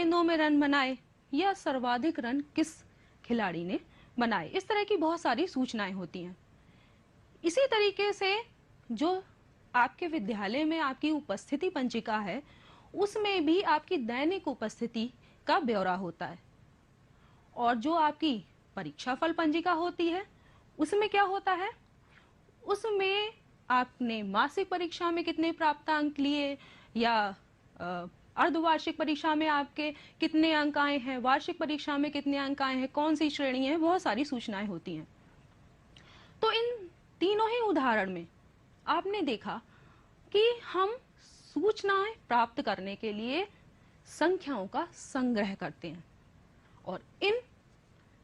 गेंदों में रन बनाए या सर्वाधिक रन किस खिलाड़ी ने बनाए। इस तरह की बहुत सारी सूचनाएं होती हैं। इसी तरीके से जो आपके विद्यालय में आपकी उपस्थिति पंजिका है, उसमें भी आपकी दैनिक उपस्थिति का ब्यौरा होता है। और जो आपकी परीक्षा फल पंजिका होती है, उसमें क्या होता है, उसमें आपने मासिक परीक्षा में कितने प्राप्तांक लिए या अर्धवार्षिक परीक्षा में आपके कितने अंक आए हैं, वार्षिक परीक्षा में कितने अंक आए हैं, कौन सी श्रेणी है, बहुत सारी सूचनाएं होती हैं। तो इन तीनों ही उदाहरण में आपने देखा कि हम सूचनाएं प्राप्त करने के लिए संख्याओं का संग्रह करते हैं और इन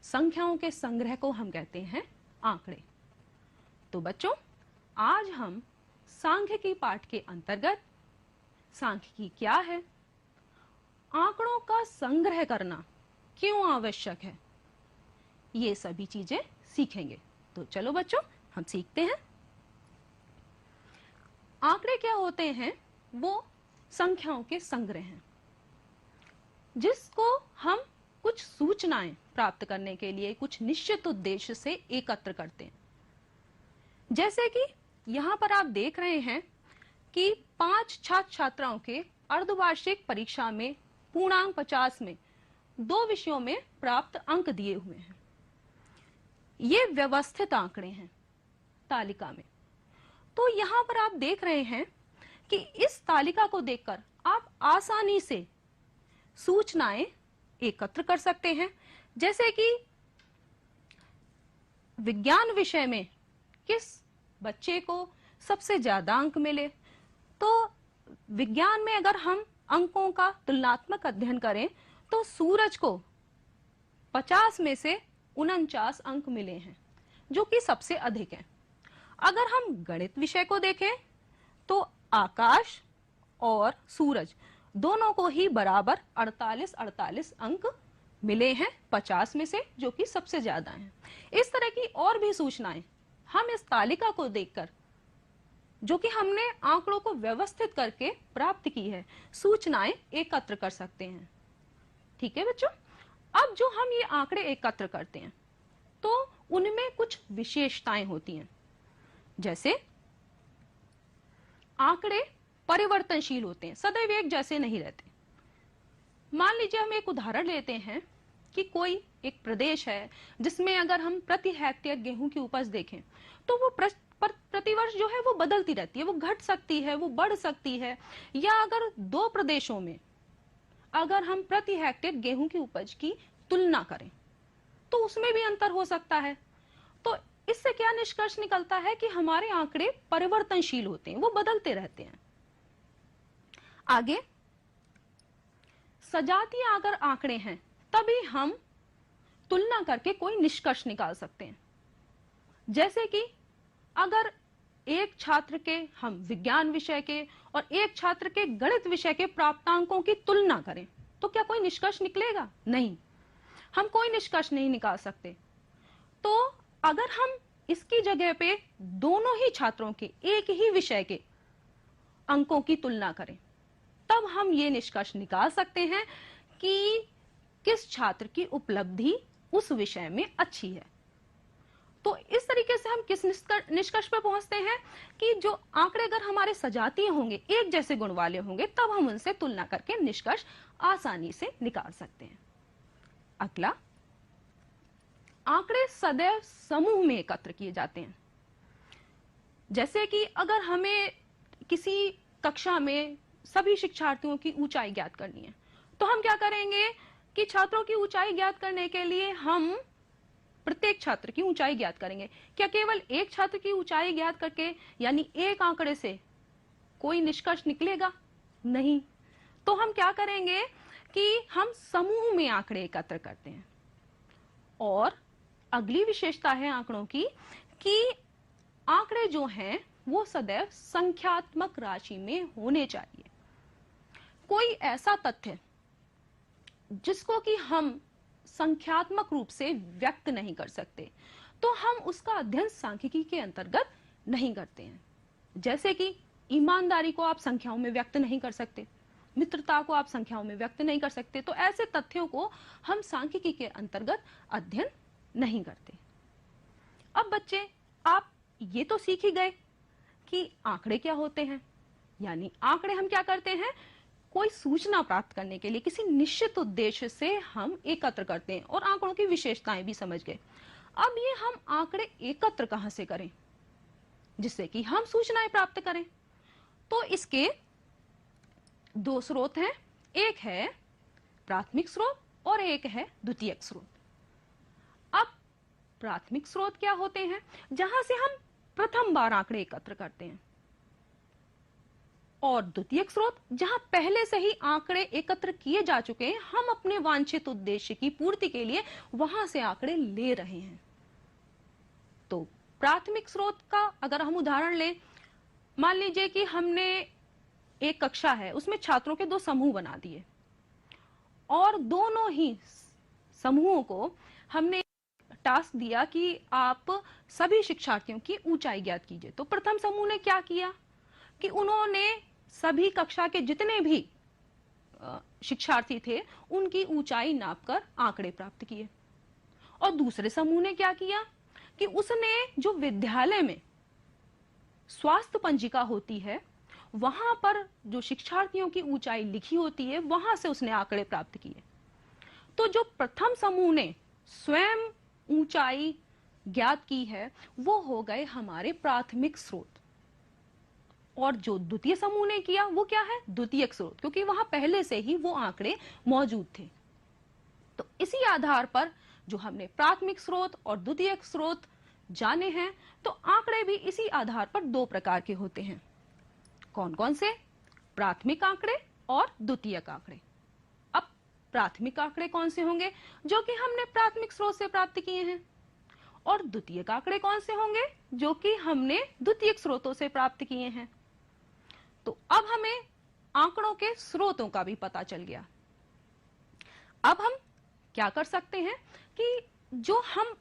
संख्याओं के संग्रह को हम कहते हैं आंकड़े। तो बच्चों, आज हम सांख्यिकी पाठ के अंतर्गत सांख्यिकी क्या है, आंकड़ों का संग्रह करना क्यों आवश्यक है, ये सभी चीजें सीखेंगे। तो चलो बच्चों, हम सीखते हैं। आंकड़े क्या होते हैं? वो संख्याओं के संग्रह हैं जिसको हम कुछ सूचनाएं प्राप्त करने के लिए कुछ निश्चित उद्देश्य से एकत्र करते हैं। जैसे कि यहां पर आप देख रहे हैं कि 5 छात्र छात्राओं के अर्धवार्षिक परीक्षा में पूर्णांक 50 में 2 विषयों में प्राप्त अंक दिए हुए हैं। ये व्यवस्थित आंकड़े हैं तालिका में। तो यहां पर आप देख रहे हैं कि इस तालिका को देखकर आप आसानी से सूचनाएं एकत्र कर सकते हैं। जैसे कि विज्ञान विषय में किस बच्चे को सबसे ज्यादा अंक मिले, तो विज्ञान में अगर हम अंकों का तुलनात्मक अध्ययन करें तो सूरज को 50 में से 49 अंक मिले हैं, जो कि सबसे अधिक है। अगर हम गणित विषय को देखें तो आकाश और सूरज दोनों को ही बराबर 48 अंक मिले हैं 50 में से, जो कि सबसे ज्यादा हैं। इस तरह की और भी सूचनाएं हम इस तालिका को देखकर, जो कि हमने आंकड़ों को व्यवस्थित करके प्राप्त की है, सूचनाएं एकत्र कर सकते हैं। ठीक है बच्चों, अब जो हम ये आंकड़े एकत्र करते हैं तो उनमें कुछ विशेषताएं होती हैं। जैसे आंकड़े परिवर्तनशील होते हैं, सदैव एक जैसे नहीं रहते। मान लीजिए हम एक उदाहरण लेते हैं कि कोई एक प्रदेश है जिसमें अगर हम प्रति हेक्टेयर गेहूं की उपज देखें तो वो प्रतिवर्ष जो है वो बदलती रहती है, वो घट सकती है, वो बढ़ सकती है। या अगर 2 प्रदेशों में अगर हम प्रति हेक्टेयर गेहूं की उपज की तुलना करें तो उसमें भी अंतर हो सकता है। तो इससे क्या निष्कर्ष निकलता है कि हमारे आंकड़े परिवर्तनशील होते हैं, वो बदलते रहते हैं। आगे, सजातीय अगर आंकड़े हैं तभी हम तुलना करके कोई निष्कर्ष निकाल सकते हैं। जैसे कि अगर एक छात्र के हम विज्ञान विषय के और एक छात्र के गणित विषय के प्राप्तांकों की तुलना करें तो क्या कोई निष्कर्ष निकलेगा? नहीं, हम कोई निष्कर्ष नहीं निकाल सकते। तो अगर हम इसकी जगह पे दोनों ही छात्रों के एक ही विषय के अंकों की तुलना करें तब हम ये निष्कर्ष निकाल सकते हैं कि किस छात्र की उपलब्धि उस विषय में अच्छी है। तो इस तरीके से हम किस निष्कर्ष पर पहुंचते हैं कि जो आंकड़े अगर हमारे सजातीय होंगे, एक जैसे गुण वाले होंगे, तब हम उनसे तुलना करके निष्कर्ष आसानी से निकाल सकते हैं। अगला, आंकड़े सदैव समूह में एकत्र किए जाते हैं। जैसे कि अगर हमें किसी कक्षा में सभी शिक्षार्थियों की ऊंचाई ज्ञात करनी है तो हम क्या करेंगे कि छात्रों की ऊंचाई ज्ञात करने के लिए हम प्रत्येक छात्र की ऊंचाई ज्ञात करेंगे। क्या केवल एक छात्र की ऊंचाई ज्ञात करके यानी एक आंकड़े से कोई निष्कर्ष निकलेगा? नहीं। तो हम क्या करेंगे कि हम समूह में आंकड़े एकत्र करते हैं। और अगली विशेषता है आंकड़ों की कि आंकड़े जो हैं वो सदैव संख्यात्मक राशि में होने चाहिए। कोई ऐसा तथ्य जिसको कि हम संख्यात्मक रूप से व्यक्त नहीं कर सकते तो हम उसका अध्ययन सांख्यिकी के अंतर्गत नहीं करते हैं। जैसे कि ईमानदारी को आप संख्याओं में व्यक्त नहीं कर सकते, मित्रता को आप संख्याओं में व्यक्त नहीं कर सकते, तो ऐसे तथ्यों को हम सांख्यिकी के अंतर्गत अध्ययन नहीं करते। अब बच्चे, आप ये तो सीख ही गए कि आंकड़े क्या होते हैं, यानी आंकड़े हम क्या करते हैं, कोई सूचना प्राप्त करने के लिए किसी निश्चित उद्देश्य से हम एकत्र करते हैं, और आंकड़ों की विशेषताएं भी समझ गए। अब ये हम आंकड़े एकत्र कहां से करें जिससे कि हम सूचनाएं प्राप्त करें? तो इसके दो स्रोत हैं, एक है प्राथमिक स्रोत और एक है द्वितीयक स्रोत। अब प्राथमिक स्रोत क्या होते हैं? जहां से हम प्रथम बार आंकड़े एकत्र करते हैं, और द्वितीयक स्रोत जहां पहले से ही आंकड़े एकत्र किए जा चुके हैं, हम अपने वांछित उद्देश्य की पूर्ति के लिए वहां से आंकड़े ले रहे हैं। तो प्राथमिक स्रोत का अगर हम उदाहरण लें, मान लीजिए कि हमने एक कक्षा है, उसमें छात्रों के दो समूह बना दिए, और दोनों ही समूहों को हमने टास्क दिया कि आप सभी शिक्षार्थियों की ऊंचाई ज्ञात कीजिए। तो प्रथम समूह ने क्या किया कि उन्होंने सभी कक्षा के जितने भी शिक्षार्थी थे उनकी ऊंचाई नापकर आंकड़े प्राप्त किए। और दूसरे समूह ने क्या किया कि उसने जो विद्यालय में स्वास्थ्य पंजिका होती है, वहां पर जो शिक्षार्थियों की ऊंचाई लिखी होती है, वहां से उसने आंकड़े प्राप्त किए। तो जो प्रथम समूह ने स्वयं ऊंचाई ज्ञात की है, वो हो गए हमारे प्राथमिक स्रोत, और जो द्वितीय समूह ने किया वो क्या है? द्वितीयक स्रोत, क्योंकि वहां पहले से ही वो आंकड़े मौजूद थे। तो इसी आधार पर जो हमने प्राथमिक स्रोत और द्वितीयक स्रोत जाने हैं, तो आंकड़े भी इसी आधार पर दो प्रकार के होते हैं। कौन कौन से? प्राथमिक आंकड़े और द्वितीयक आंकड़े। अब प्राथमिक आंकड़े कौन से होंगे? जो कि हमने प्राथमिक स्रोत से प्राप्त किए हैं। और द्वितीयक आंकड़े कौन से होंगे? जो कि हमने द्वितीयक स्रोतों से प्राप्त किए हैं। तो अब हमें आंकड़ों के स्रोतों का भी पता चल गया। अब हम क्या कर सकते हैं कि जो हम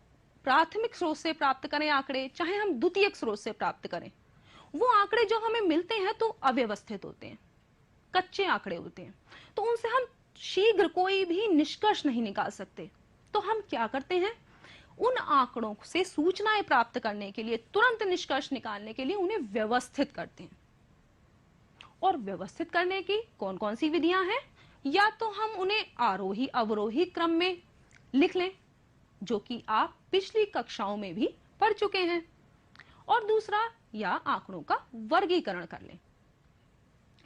प्राथमिक स्रोत से प्राप्त करें आंकड़े, चाहे हम द्वितीयक स्रोत से प्राप्त करें, वो आंकड़े जो हमें मिलते हैं तो अव्यवस्थित होते हैं, कच्चे आंकड़े होते हैं, तो उनसे हम शीघ्र कोई भी निष्कर्ष नहीं निकाल सकते। तो हम क्या करते हैं, उन आंकड़ों से सूचनाएं प्राप्त करने के लिए, तुरंत निष्कर्ष निकालने के लिए उन्हें व्यवस्थित करते हैं। और व्यवस्थित करने की कौन कौन सी विधियां हैं? या तो हम उन्हें आरोही अवरोही क्रम में लिख लें, जो कि आप पिछली कक्षाओं में भी पढ़ चुके हैं, और दूसरा, या आंकड़ों का वर्गीकरण कर लें।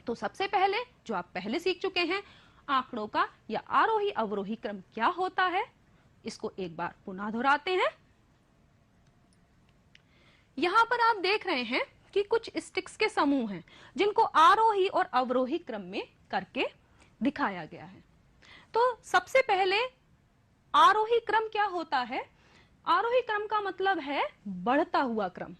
तो सबसे पहले जो आप पहले सीख चुके हैं, आंकड़ों का या आरोही अवरोही क्रम क्या होता है, इसको एक बार पुनः दोहराते हैं। यहां पर आप देख रहे हैं कि कुछ स्टिक्स के समूह हैं जिनको आरोही और अवरोही क्रम में करके दिखाया गया है। तो सबसे पहले आरोही क्रम क्या होता है? आरोही क्रम का मतलब है बढ़ता हुआ क्रम,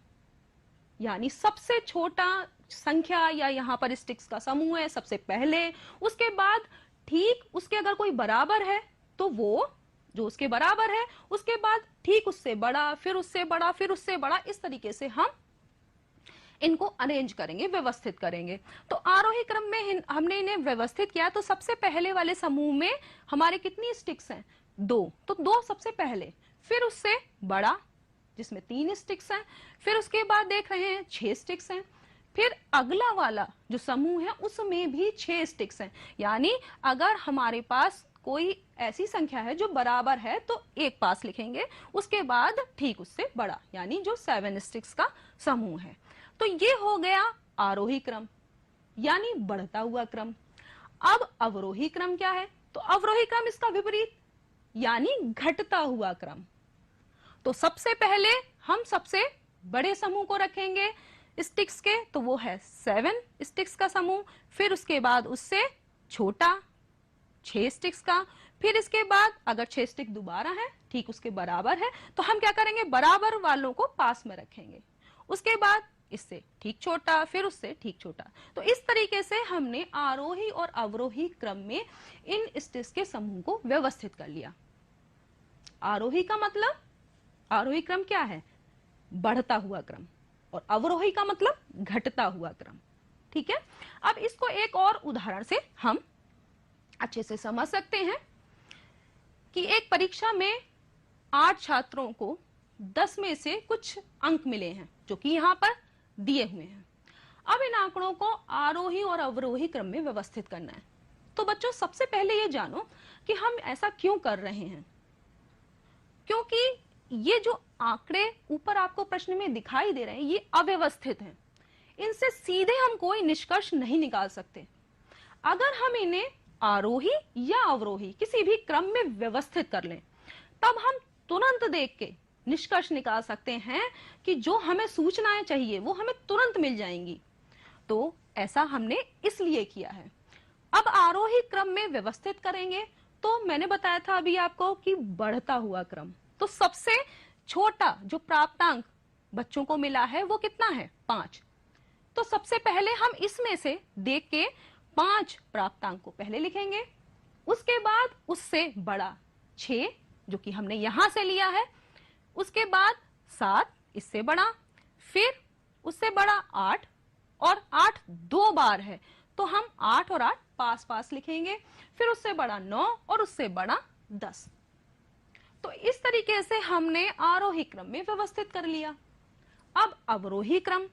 यानी सबसे छोटा संख्या या यहाँ पर स्टिक्स का समूह है सबसे पहले, उसके बाद ठीक उसके अगर कोई बराबर है तो वो जो उसके बराबर है, उसके बाद ठीक उससे बड़ा, फिर उससे बड़ा, फिर उससे बड़ा, इस तरीके से हम इनको अरेंज करेंगे, व्यवस्थित करेंगे। तो आरोही क्रम में हमने इन्हें व्यवस्थित किया। तो सबसे पहले वाले समूह में हमारे कितनी स्टिक्स हैं? 2। तो 2 सबसे पहले, फिर उससे बड़ा जिसमें 3 स्टिक्स हैं, फिर उसके बाद देख रहे हैं 6 स्टिक्स हैं, फिर अगला वाला जो समूह है उसमें भी 6 स्टिक्स हैं। यानी अगर हमारे पास कोई ऐसी संख्या है जो बराबर है तो एक पास लिखेंगे, उसके बाद ठीक उससे बड़ा, यानी जो 7 स्टिक्स का समूह है। तो ये हो गया आरोही क्रम, यानी बढ़ता हुआ क्रम। अब अवरोही क्रम क्या है? तो अवरोही क्रम इसका विपरीत, यानी घटता हुआ क्रम। तो सबसे पहले हम सबसे बड़े समूह को रखेंगे स्टिक्स के, तो वो है 7 स्टिक्स का समूह, फिर उसके बाद उससे छोटा 6 स्टिक्स का, फिर इसके बाद अगर 6 स्टिक दोबारा है ठीक उसके बराबर है तो हम क्या करेंगे, बराबर वालों को पास में रखेंगे, उसके बाद इससे ठीक छोटा, फिर उससे ठीक छोटा। तो इस तरीके से हमने आरोही और अवरोही क्रम में इन स्टिक्स के समूह को व्यवस्थित कर लिया। आरोही का मतलब, आरोही क्रम क्या है? बढ़ता हुआ क्रम, और अवरोही का मतलब घटता हुआ क्रम। ठीक है, अब इसको एक और उदाहरण से हम अच्छे से समझ सकते हैं कि एक परीक्षा में 8 छात्रों को 10 में से कुछ अंक मिले हैं जो कि यहाँ पर दिए हुए हैं। अब इन आंकड़ों को आरोही और अवरोही क्रम में व्यवस्थित करना है। तो बच्चों सबसे पहले ये जानो कि हम ऐसा क्यों कर रहे हैं, क्योंकि ये जो आंकड़े ऊपर आपको प्रश्न में दिखाई दे रहे हैं ये अव्यवस्थित हैं। इनसे सीधे हम कोई निष्कर्ष नहीं निकाल सकते। अगर हम इन्हें आरोही या अवरोही किसी भी क्रम में व्यवस्थित कर लें तब हम तुरंत देख के निष्कर्ष निकाल सकते हैं कि जो हमें सूचनाएं चाहिए वो हमें तुरंत मिल जाएंगी। तो ऐसा हमने इसलिए किया है। अब आरोही क्रम में व्यवस्थित करेंगे तो मैंने बताया था अभी आपको कि बढ़ता हुआ क्रम। तो सबसे छोटा जो प्राप्तांक बच्चों को मिला है वो कितना है, 5। तो सबसे पहले हम इसमें से देख के 5 प्राप्तांक को पहले लिखेंगे, उसके बाद उससे बड़ा 6 जो कि हमने यहां से लिया है, उसके बाद 7 इससे बड़ा, फिर उससे बड़ा 8 और 8 2 बार है तो हम 8 और 8 पास पास लिखेंगे, फिर उससे बड़ा 9 और उससे बड़ा 10। तो इस तरीके से हमने आरोही क्रम में व्यवस्थित कर लिया। अब अवरोही क्रम,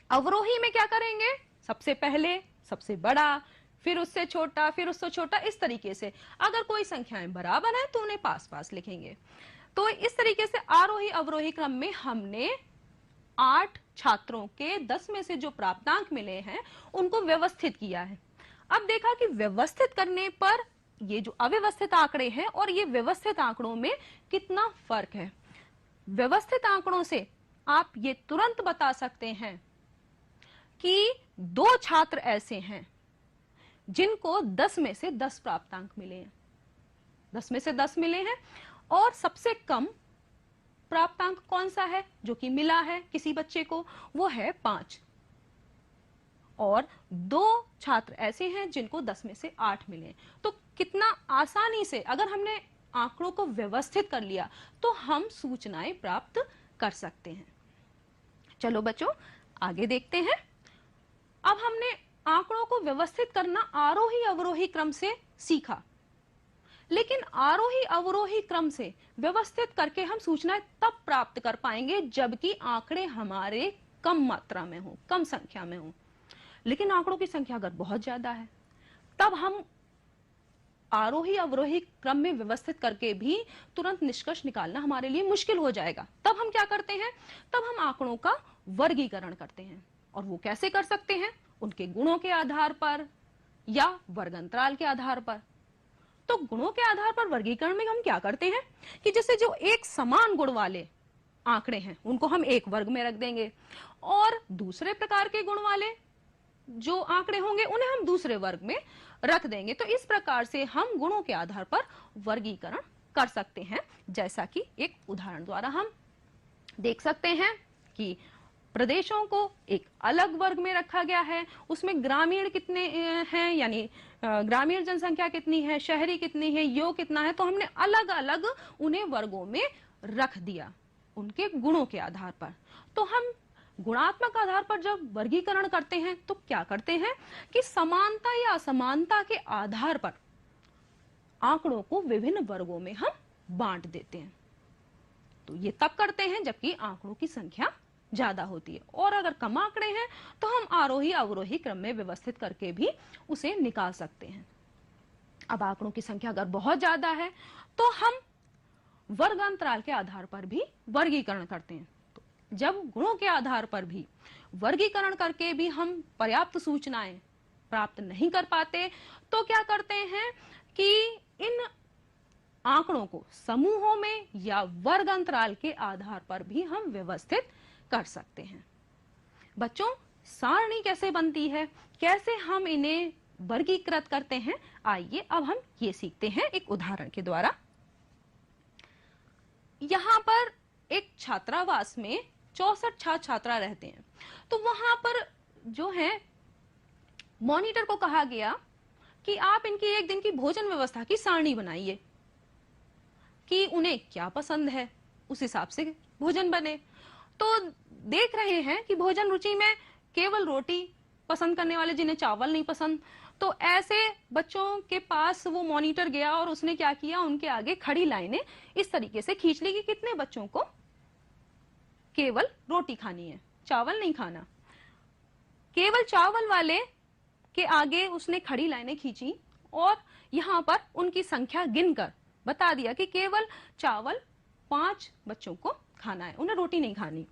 अवरोही में क्या करेंगे, सबसे पहले सबसे बड़ा, फिर उससे छोटा, फिर उससे छोटा, इस तरीके से। अगर कोई संख्याएं बराबर हैं तो उन्हें पास पास लिखेंगे। तो इस तरीके से आरोही अवरोही क्रम में हमने 8 छात्रों के 10 में से जो प्राप्तांक मिले हैं उनको व्यवस्थित किया है। अब देखा कि व्यवस्थित करने पर ये जो अव्यवस्थित आंकड़े हैं और ये व्यवस्थित आंकड़ों में कितना फर्क है। व्यवस्थित आंकड़ों से आप ये तुरंत बता सकते हैं कि 2 छात्र ऐसे हैं जिनको 10 में से 10 प्राप्तांक मिले हैं, 10 में से 10 मिले हैं, और सबसे कम प्राप्तांक कौन सा है जो कि मिला है किसी बच्चे को, वो है 5। और 2 छात्र ऐसे हैं जिनको 10 में से 8 मिले। तो कितना आसानी से अगर हमने आंकड़ों को व्यवस्थित कर लिया तो हम सूचनाएं प्राप्त कर सकते हैं। चलो बच्चों आगे देखते हैं। अब हमने आंकड़ों को व्यवस्थित करना आरोही अवरोही क्रम से सीखा, लेकिन आरोही अवरोही क्रम से व्यवस्थित करके हम सूचनाएं तब प्राप्त कर पाएंगे जबकि आंकड़े हमारे कम मात्रा में हो, कम संख्या में हो। लेकिन आंकड़ों की संख्या अगर बहुत ज्यादा है तब हम आरोही अवरोही क्रम में व्यवस्थित करके भी तुरंत निष्कर्ष निकालना हमारे लिए मुश्किल हो जाएगा। तब हम क्या करते हैं, तब हम आंकड़ों का वर्गीकरण करते हैं। और वो कैसे कर सकते हैं, उनके गुणों के आधार पर या वर्गांतराल के आधार पर। तो गुणों के आधार पर वर्गीकरण में हम क्या करते हैं कि जैसे जो एक समान गुण वाले आंकड़े हैं उनको हम एक वर्ग में रख देंगे और दूसरे प्रकार के गुण वाले जो आंकड़े होंगे उन्हें हम दूसरे वर्ग में रख देंगे। तो इस प्रकार से हम गुणों के आधार पर वर्गीकरण कर सकते हैं। जैसा कि एक उदाहरण द्वारा हम देख सकते हैं कि प्रदेशों को एक अलग वर्ग में रखा गया है, उसमें ग्रामीण कितने हैं यानी ग्रामीण जनसंख्या कितनी है, शहरी कितनी है, यो कितना है, तो हमने अलग अलग उन्हें वर्गों में रख दिया उनके गुणों के आधार पर। तो हम गुणात्मक आधार पर जब वर्गीकरण करते हैं तो क्या करते हैं कि समानता या असमानता के आधार पर आंकड़ों को विभिन्न वर्गों में हम बांट देते हैं। तो ये तब करते हैं जबकि आंकड़ों की संख्या ज्यादा होती है, और अगर कम आंकड़े हैं तो हम आरोही अवरोही क्रम में व्यवस्थित करके भी उसे निकाल सकते हैं। अब आंकड़ों की संख्या अगर बहुत ज्यादा है तो हम वर्गांतराल के आधार पर भी वर्गीकरण करते हैं। तो जब गुणों के आधार पर भी वर्गीकरण करके भी हम पर्याप्त सूचनाएं प्राप्त नहीं कर पाते तो क्या करते हैं कि इन आंकड़ों को समूहों में या वर्ग अंतराल के आधार पर भी हम व्यवस्थित कर सकते हैं। बच्चों सारणी कैसे बनती है, कैसे हम इन्हें वर्गीकृत करते हैं, आइए अब हम ये सीखते हैं एक उदाहरण के द्वारा। यहाँ पर एक छात्रावास में 64 छात्रा रहते हैं। तो वहां पर जो है मॉनिटर को कहा गया कि आप इनकी एक दिन की भोजन व्यवस्था की सारणी बनाइए कि उन्हें क्या पसंद है उस हिसाब से भोजन बने। तो देख रहे हैं कि भोजन रुचि में केवल रोटी पसंद करने वाले जिन्हें चावल नहीं पसंद। तो ऐसे बच्चों के पास वो मॉनिटर गया और उसने क्या किया, उनके आगे खड़ी लाइनें इस तरीके से खींच ली कि कितने बच्चों को केवल रोटी खानी है, चावल नहीं खाना। केवल चावल वाले के आगे उसने खड़ी लाइनें खींची और यहां पर उनकी संख्या गिनकर बता दिया कि केवल चावल 5 बच्चों को खाना है, उन्हें रोटी नहीं खानी।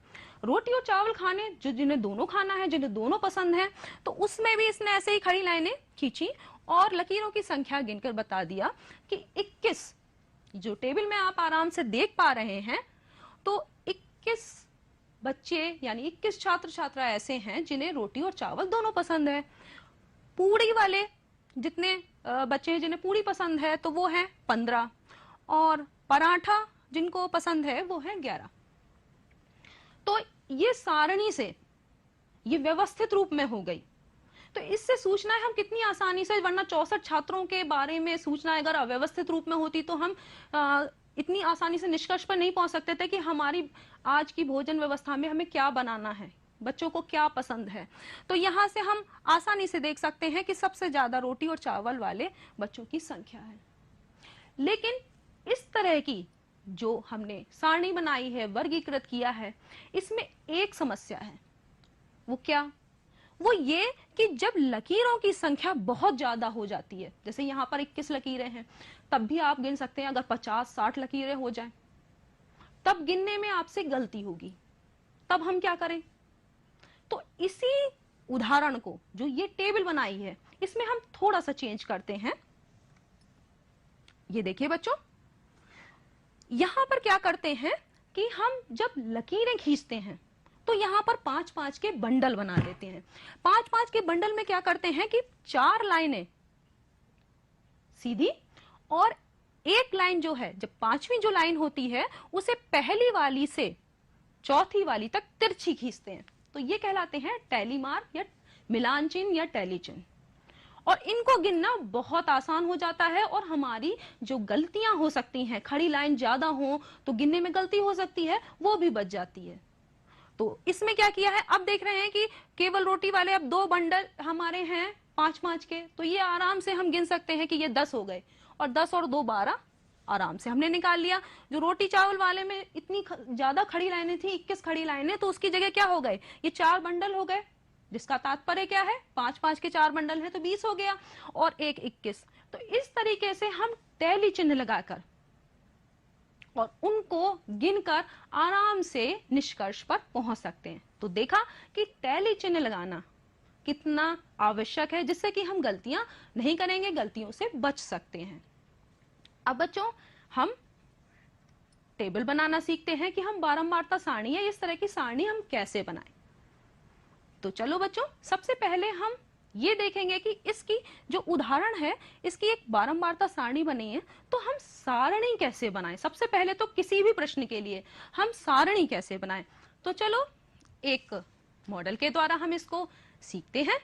रोटी और चावल खाने जो जिन्हें दोनों खाना है, जिन्हें दोनों पसंद है, तो उसमें भी इसने ऐसे ही खड़ी लाइनें खींची और लकीरों की संख्या गिनकर बता दिया कि 21, जो टेबल में आप आराम से देख पा रहे हैं, तो 21 बच्चे यानी 21 छात्र छात्रा ऐसे हैं जिन्हें रोटी और चावल दोनों पसंद है। पूड़ी वाले जितने बच्चे हैं जिन्हें पूड़ी पसंद है तो वो है 15, और पराठा जिनको पसंद है वो है 11। तो ये सारणी से ये व्यवस्थित रूप में हो गई। तो इससे सूचना हम कितनी आसानी से, वरना 64 छात्रों के बारे में सूचना अगर अव्यवस्थित रूप में होती तो हम इतनी आसानी से निष्कर्ष पर नहीं पहुंच सकते थे कि हमारी आज की भोजन व्यवस्था में हमें क्या बनाना है, बच्चों को क्या पसंद है। तो यहां से हम आसानी से देख सकते हैं कि सबसे ज्यादा रोटी और चावल वाले बच्चों की संख्या है। लेकिन इस तरह की जो हमने सारणी बनाई है, वर्गीकृत किया है, इसमें एक समस्या है। वो क्या? वो ये कि जब लकीरों की संख्या बहुत ज्यादा हो जाती है, जैसे यहां पर 21 लकीरें हैं, तब भी आप गिन सकते हैं अगर 50-60 लकीरें हो जाएं, तब गिनने में आपसे गलती होगी। तब हम क्या करें? तो इसी उदाहरण को, जो ये टेबल बनाई है, इसमें हम थोड़ा सा चेंज करते हैं। ये देखिए बच्चों, यहां पर क्या करते हैं कि हम जब लकीरें खींचते हैं तो यहां पर 5-5 के बंडल बना लेते हैं। 5-5 के बंडल में क्या करते हैं कि 4 लाइनें सीधी और एक लाइन जो है, जब 5वीं जो लाइन होती है उसे पहली वाली से चौथी वाली तक तिरछी खींचते हैं। तो ये कहलाते हैं टैली मार्क या मिलान चिन्ह या टैली चिन्ह। और इनको गिनना बहुत आसान हो जाता है और हमारी जो गलतियां हो सकती हैं, खड़ी लाइन ज्यादा हो तो गिनने में गलती हो सकती है, वो भी बच जाती है। तो इसमें क्या किया है, अब देख रहे हैं कि केवल रोटी वाले अब 2 बंडल हमारे हैं 5-5 के, तो ये आराम से हम गिन सकते हैं कि ये 10 हो गए, और 10 और 2 12 आराम से हमने निकाल लिया। जो रोटी चावल वाले में इतनी ज्यादा खड़ी लाइनें थी, 21 खड़ी लाइनें, तो उसकी जगह क्या हो गए, ये 4 बंडल हो गए, जिसका तात्पर्य क्या है, 5-5 के 4 बंडल है तो 20 हो गया, और एक 21। तो इस तरीके से हम टैली चिन्ह लगाकर और उनको गिनकर आराम से निष्कर्ष पर पहुंच सकते हैं। तो देखा कि टैली चिन्ह लगाना कितना आवश्यक है, जिससे कि हम गलतियां नहीं करेंगे, गलतियों से बच सकते हैं। अब बच्चों, हम टेबल बनाना सीखते हैं कि हम बारंबारता सारणी है, इस तरह की सारणी हम कैसे बनाएं। तो चलो बच्चों, सबसे पहले हम ये देखेंगे कि इसकी जो उदाहरण है, इसकी एक बारंबारता सारणी बनी है, तो हम सारणी कैसे बनाएं। सबसे पहले तो किसी भी प्रश्न के लिए हम सारणी कैसे बनाएं, तो चलो एक मॉडल के द्वारा हम इसको सीखते हैं।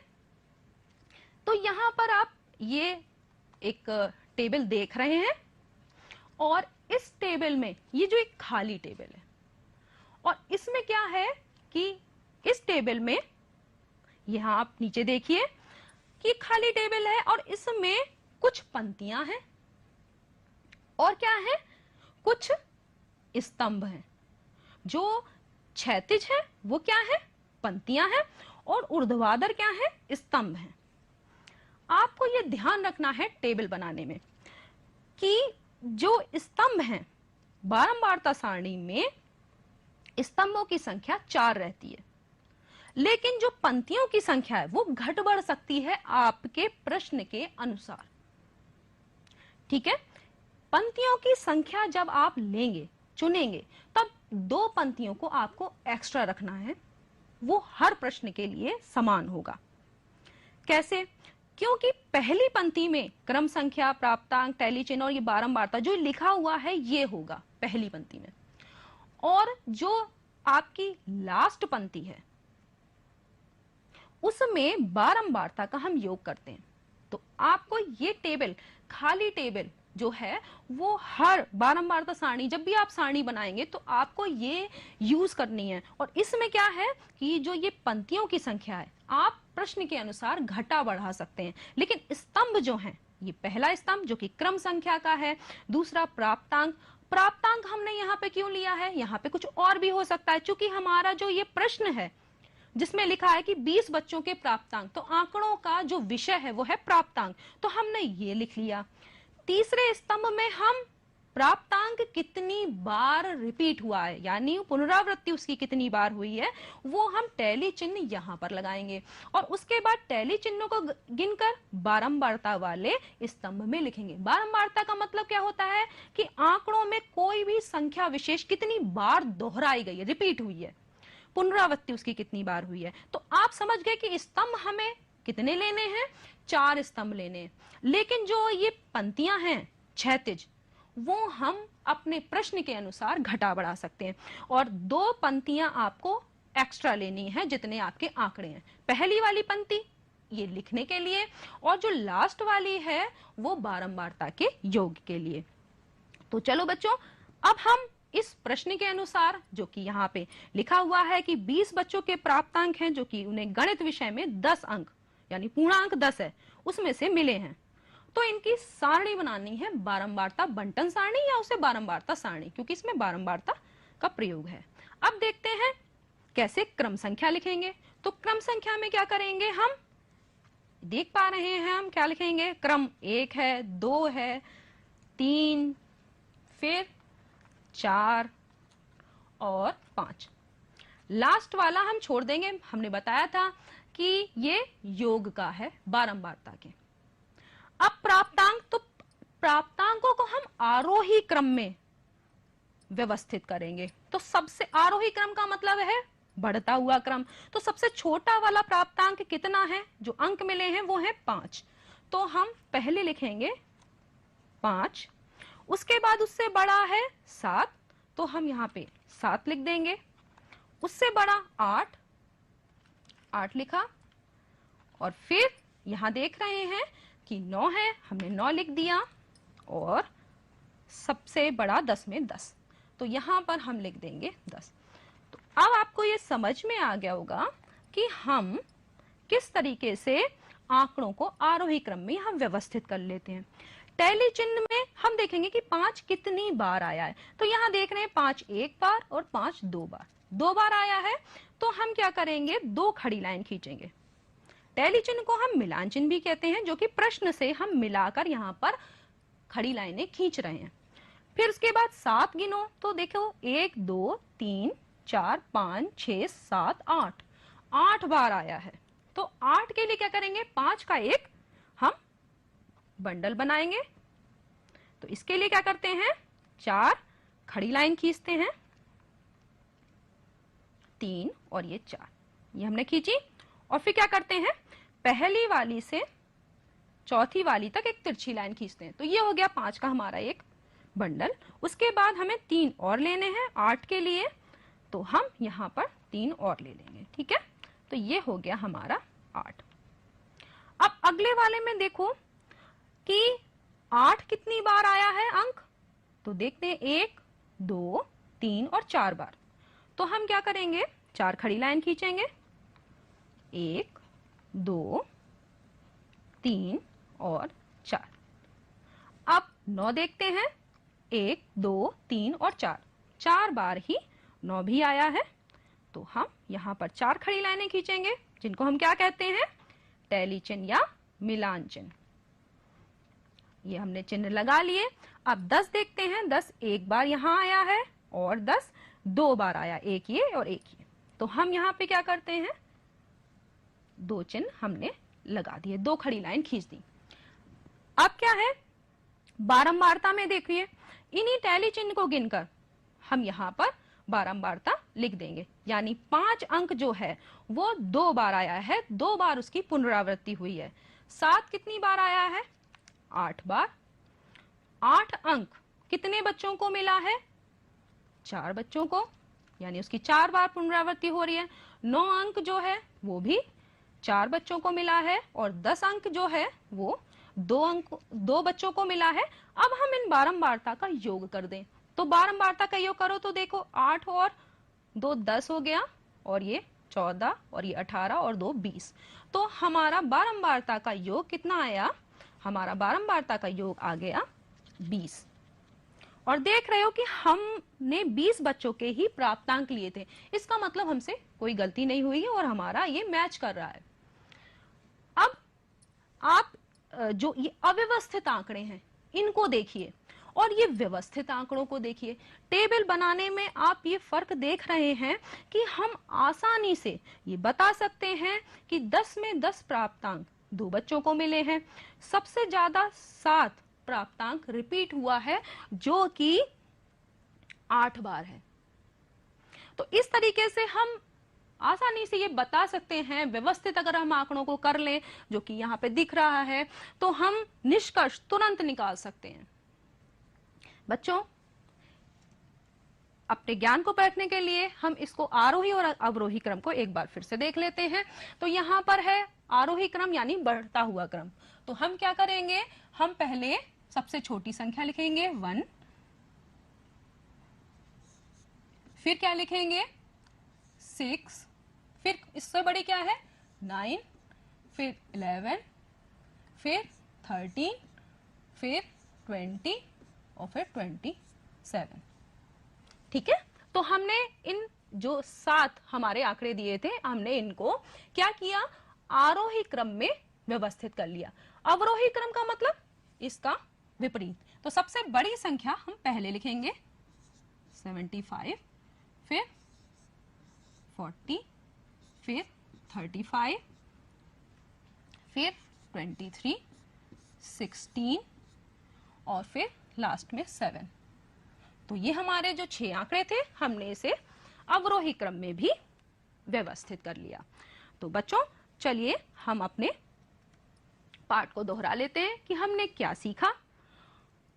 तो यहां पर आप ये एक टेबल देख रहे हैं, और इस टेबल में ये जो एक खाली टेबल है, और इसमें क्या है कि इस टेबल में, यहां आप नीचे देखिए कि खाली टेबल है और इसमें कुछ पंक्तियां हैं, और क्या है, कुछ स्तंभ हैं। जो क्षैतिज है वो क्या है, पंक्तियां हैं, और ऊर्ध्वाधर क्या है, स्तंभ हैं। आपको ये ध्यान रखना है टेबल बनाने में कि जो स्तंभ हैं, बारंबारता सारणी में स्तंभों की संख्या 4 रहती है, लेकिन जो पंक्तियों की संख्या है वो घट बढ़ सकती है आपके प्रश्न के अनुसार। ठीक है, पंक्तियों की संख्या जब आप लेंगे, चुनेंगे, तब 2 पंक्तियों को आपको एक्स्ट्रा रखना है, वो हर प्रश्न के लिए समान होगा। कैसे? क्योंकि पहली पंक्ति में क्रम संख्या, प्राप्तांक, टैली चिन्ह और ये बारंबारता जो लिखा हुआ है ये होगा पहली पंक्ति में, और जो आपकी लास्ट पंक्ति है उसमें बारंबारता का हम योग करते हैं। तो आपको ये टेबल, खाली टेबल जो है वो हर बारंबारता सारणी, जब भी आप सारणी बनाएंगे तो आपको ये यूज करनी है। और इसमें क्या है कि जो ये पंक्तियों की संख्या है आप प्रश्न के अनुसार घटा बढ़ा सकते हैं, लेकिन स्तंभ जो है, ये पहला स्तंभ जो कि क्रम संख्या का है, दूसरा प्राप्तांक। प्राप्तांक हमने यहाँ पे क्यों लिया है, यहाँ पे कुछ और भी हो सकता है, क्योंकि हमारा जो ये प्रश्न है जिसमें लिखा है कि 20 बच्चों के प्राप्तांक, तो आंकड़ों का जो विषय है वो है प्राप्तांक, तो हमने ये लिख लिया। तीसरे स्तंभ में हम प्राप्तांक कितनी बार रिपीट हुआ है, यानी पुनरावृत्ति उसकी कितनी बार हुई है, वो हम टैली चिन्ह यहां पर लगाएंगे और उसके बाद टैली चिन्हों को गिनकर बारंबारता वाले स्तंभ में लिखेंगे। बारंबारता का मतलब क्या होता है कि आंकड़ों में कोई भी संख्या विशेष कितनी बार दोहराई गई है, रिपीट हुई है, पुनरावृत्ति उसकी कितनी बार हुई है। तो आप समझ गए कि स्तंभ हमें कितने लेने हैं, 4 स्तंभ लेने हैं। लेकिन जो ये पंक्तियां हैं क्षैतिज, वो हम अपने प्रश्न के अनुसार घटा बढ़ा सकते हैं और 2 पंक्तियां आपको एक्स्ट्रा लेनी है जितने आपके आंकड़े हैं। पहली वाली पंक्ति ये लिखने के लिए और जो लास्ट वाली है वो बारंबारता के योग के लिए। तो चलो बच्चों, अब हम इस प्रश्न के अनुसार जो कि यहाँ पे लिखा हुआ है कि 20 बच्चों के प्राप्तांक हैं जो कि उन्हें गणित विषय में 10 अंक यानी पूर्णांक 10 है उसमें से मिले हैं, तो इनकी सारणी बनानी है बारंबारता बंटन सारणी या उसे बारंबारता सारणी, क्योंकि इसमें बारंबारता का प्रयोग है। अब देखते हैं कैसे क्रम संख्या लिखेंगे। तो क्रम संख्या में क्या करेंगे, हम देख पा रहे हैं हम क्या लिखेंगे, क्रम 1 है, 2 है, 3, फिर 4 और 5। लास्ट वाला हम छोड़ देंगे, हमने बताया था कि ये योग का है बारंबारता के। अब प्राप्तांक, तो प्राप्तांकों को हम आरोही क्रम में व्यवस्थित करेंगे। तो सबसे आरोही क्रम का मतलब है बढ़ता हुआ क्रम। तो सबसे छोटा वाला प्राप्तांक कितना है, जो अंक मिले हैं वो है 5। तो हम पहले लिखेंगे 5, उसके बाद उससे बड़ा है 7, तो हम यहाँ पे 7 लिख देंगे। उससे बड़ा 8 लिखा, और फिर यहाँ देख रहे हैं कि 9 है, हमने 9 लिख दिया, और सबसे बड़ा 10 में 10, तो यहाँ पर हम लिख देंगे 10। तो अब आपको ये समझ में आ गया होगा कि हम किस तरीके से आंकड़ों को आरोही क्रम में हम व्यवस्थित कर लेते हैं। टैली चिन्ह में हम देखेंगे कि 5 कितनी बार आया है। तो यहाँ देख रहे हैं 5 एक बार और 5 2 बार, 2 बार आया है। तो हम क्या करेंगे, 2 खड़ी लाइन खींचेंगे। टैली चिन्ह को हम मिलान चिन्ह भी कहते हैं, जो कि प्रश्न से हम मिलाकर यहाँ पर खड़ी लाइनें खींच रहे हैं। फिर उसके बाद 7 गिनो, तो देखो 1 2 3 4 5 6 7 8, 8 बार आया है। तो 8 के लिए क्या करेंगे, 5 का एक हम बंडल बनाएंगे। तो इसके लिए क्या करते हैं, 4 खड़ी लाइन खींचते हैं, 3 और ये 4, ये हमने खींची। और फिर क्या करते हैं, पहली वाली से चौथी वाली तक एक तिरछी लाइन खींचते हैं। तो ये हो गया 5 का हमारा एक बंडल। उसके बाद हमें 3 और लेने हैं 8 के लिए, तो हम यहाँ पर 3 और ले लेंगे, ठीक है। तो ये हो गया हमारा 8। अब अगले वाले में देखो कि 8 कितनी बार आया है अंक, तो देखते हैं 1 2 3 और 4 बार। तो हम क्या करेंगे, 4 खड़ी लाइन खींचेंगे, 1 2 3 और 4। अब 9 देखते हैं, 1 2 3 और 4, 4 बार ही 9 भी आया है। तो हम यहाँ पर 4 खड़ी लाइनें खींचेंगे, जिनको हम क्या कहते हैं, टैली चिन्ह या मिलान चिन्ह। ये हमने चिन्ह लगा लिए। अब 10 देखते हैं, 10 एक बार यहाँ आया है और 10 2 बार आया, एक ये और एक ये। तो हम यहाँ पे क्या करते हैं, 2 चिन्ह हमने लगा दिए, 2 खड़ी लाइन खींच दी। अब क्या है, बारंबारता में देखिए, इन्हीं टैली चिन्ह को गिनकर हम यहाँ पर बारंबारता लिख देंगे। यानी 5 अंक जो है वो 2 बार आया है, 2 बार उसकी पुनरावृत्ति हुई है। 7 कितनी बार आया है, 8 बार। 8 अंक कितने बच्चों को मिला है, 4 बच्चों को, यानी उसकी 4 बार पुनरावृत्ति हो रही है। 9 अंक जो है वो भी 4 बच्चों को मिला है, और 10 अंक जो है वो दो बच्चों को मिला है। अब हम इन बारंबारता का योग कर दें, तो बारंबारता का योग करो तो देखो 8 और 2 10 हो गया, और ये 14 और ये 18 और 2 20। तो हमारा बारंबारता का योग कितना आया? हमारा बारंबारता का योग आ गया 20। और देख रहे हो कि हमने 20 बच्चों के ही प्राप्तांक लिए थे, इसका मतलब हमसे कोई गलती नहीं हुई है और हमारा ये मैच कर रहा है। अब आप जो ये अव्यवस्थित आंकड़े हैं इनको देखिए और ये व्यवस्थित आंकड़ों को देखिए। टेबल बनाने में आप ये फर्क देख रहे हैं कि हम आसानी से ये बता सकते हैं कि 10 में 10 प्राप्तांक 2 बच्चों को मिले हैं। सबसे ज्यादा 7 प्राप्तांक रिपीट हुआ है, जो कि 8 बार है। तो इस तरीके से हम आसानी से ये बता सकते हैं, व्यवस्थित अगर हम आंकड़ों को कर लें, जो कि यहाँ पे दिख रहा है, तो हम निष्कर्ष तुरंत निकाल सकते हैं। बच्चों, अपने ज्ञान को परखने के लिए हम इसको आरोही और अवरोही क्रम को एक बार फिर से देख लेते हैं। तो यहाँ पर है आरोही क्रम यानी बढ़ता हुआ क्रम। तो हम क्या करेंगे, हम पहले सबसे छोटी संख्या लिखेंगे 1, फिर क्या लिखेंगे 6, फिर इससे बड़ी क्या है 9, फिर 11, फिर 13, फिर 20 और फिर 27। ठीक है, तो हमने इन जो 7 हमारे आंकड़े दिए थे, हमने इनको क्या किया, आरोही क्रम में व्यवस्थित कर लिया। अवरोही क्रम का मतलब इसका विपरीत। तो सबसे बड़ी संख्या हम पहले लिखेंगे 75, फिर 40, फिर 35, फिर 23, 16 और फिर लास्ट में 7। तो ये हमारे जो 6 आंकड़े थे, हमने इसे अवरोही क्रम में भी व्यवस्थित कर लिया। तो बच्चों, चलिए हम अपने पाठ को दोहरा लेते हैं कि हमने क्या सीखा।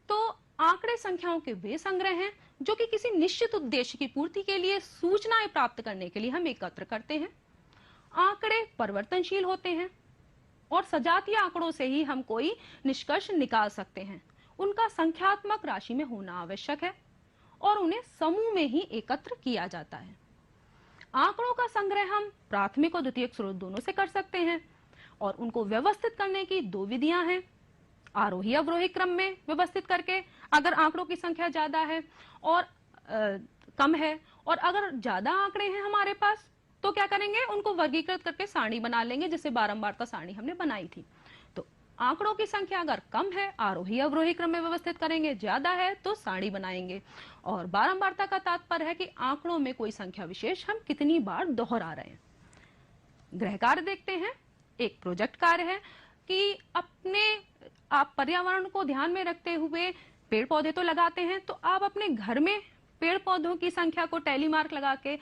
तो आंकड़े संख्याओं के वे संग्रह हैं जो कि किसी निश्चित उद्देश्य की पूर्ति के लिए सूचनाएं प्राप्त करने के लिए हम एकत्र करते हैं। आंकड़े परिवर्तनशील होते हैं और सजातीय आंकड़ों से ही हम कोई निष्कर्ष निकाल सकते हैं। उनका संख्यात्मक राशि में होना आवश्यक है और उन्हें समूह में ही एकत्र किया जाता है। आंकड़ों का संग्रह हम प्राथमिक और द्वितीयक स्रोत दोनों से कर सकते हैं और उनको व्यवस्थित करने की 2 विधियां हैं। आरोही अवरोही क्रम में व्यवस्थित करके, अगर आंकड़ों की संख्या ज्यादा है और कम है, और अगर ज्यादा आंकड़े हैं हमारे पास तो क्या करेंगे, उनको वर्गीकृत करके सारणी बना लेंगे, जैसे बारंबारता सारणी हमने बनाई थी। तो आंकड़ों की संख्या अगर कम है, आरोही अवरोही क्रम में व्यवस्थित करेंगे, ज्यादा है तो सारणी बनाएंगे। और बारंबारता का तात्पर्य है कि आंकड़ों में कोई संख्या विशेष हम कितनी बार दोहरा रहे हैं। गृह कार्य देखते हैं। एक प्रोजेक्ट कार्य है कि आप पर्यावरण को ध्यान में रखते हुए पेड़ पौधे तो लगाते हैं, तो आप अपने घर में पेड़ पौधों की संख्या को टैली मार्क लगा के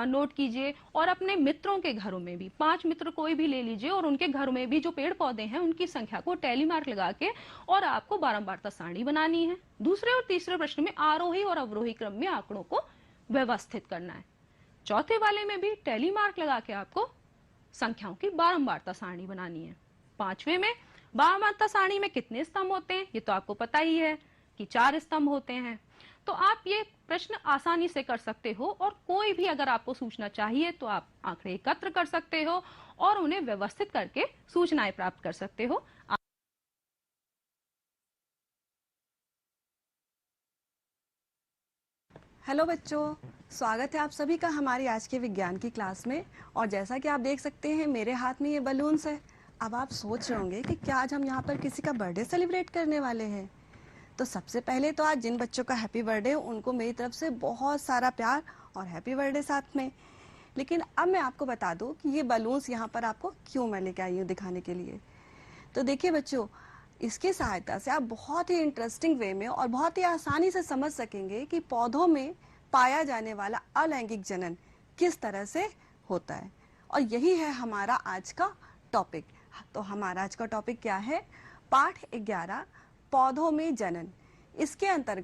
नोट कीजिए, और अपने मित्रों के घरों में भी 5 मित्र कोई भी ले लीजिए और उनके घरों में भी जो पेड़ पौधे हैं उनकी संख्या को टैली मार्क लगा के और आपको बारंबारता सारणी बनानी है। दूसरे और तीसरे प्रश्न में आरोही और अवरोही क्रम में आंकड़ों को व्यवस्थित करना है। चौथे वाले में भी टैली मार्क लगा के आपको संख्याओं की बारंबारता सारणी बनानी है। 5वें में बारंबारता सारणी में कितने स्तंभ होते हैं, ये तो आपको पता ही है कि 4 स्तंभ होते हैं। तो आप ये प्रश्न आसानी से कर सकते हो और कोई भी अगर आपको सूचना चाहिए तो आप आंकड़े एकत्र कर सकते हो और उन्हें व्यवस्थित करके सूचनाएं प्राप्त कर सकते हो। हेलो बच्चों, स्वागत है आप सभी का हमारी आज के विज्ञान की क्लास में। और जैसा कि आप देख सकते हैं मेरे हाथ में ये बलून्स है। अब आप सोच रहे होंगे कि क्या आज हम यहाँ पर किसी का बर्थडे सेलिब्रेट करने वाले हैं। तो सबसे पहले तो आज जिन बच्चों का हैप्पी बर्थडे है उनको मेरी तरफ से बहुत सारा प्यार और हैप्पी बर्थडे साथ में। लेकिन अब मैं आपको बता दूं कि ये बलून्स यहाँ पर आपको क्यों मैं लेके आई हूँ दिखाने के लिए। तो देखिए बच्चों, इसकी सहायता से आप बहुत ही इंटरेस्टिंग वे में और बहुत ही आसानी से समझ सकेंगे कि पौधों में पाया जाने वाला अलैंगिक जनन किस तरह से होता है। और यही है हमारा आज का टॉपिक। तो हमारा आज का टॉपिक क्या है? पाठ 11 पौधों में जनन। इसके अंतर्गत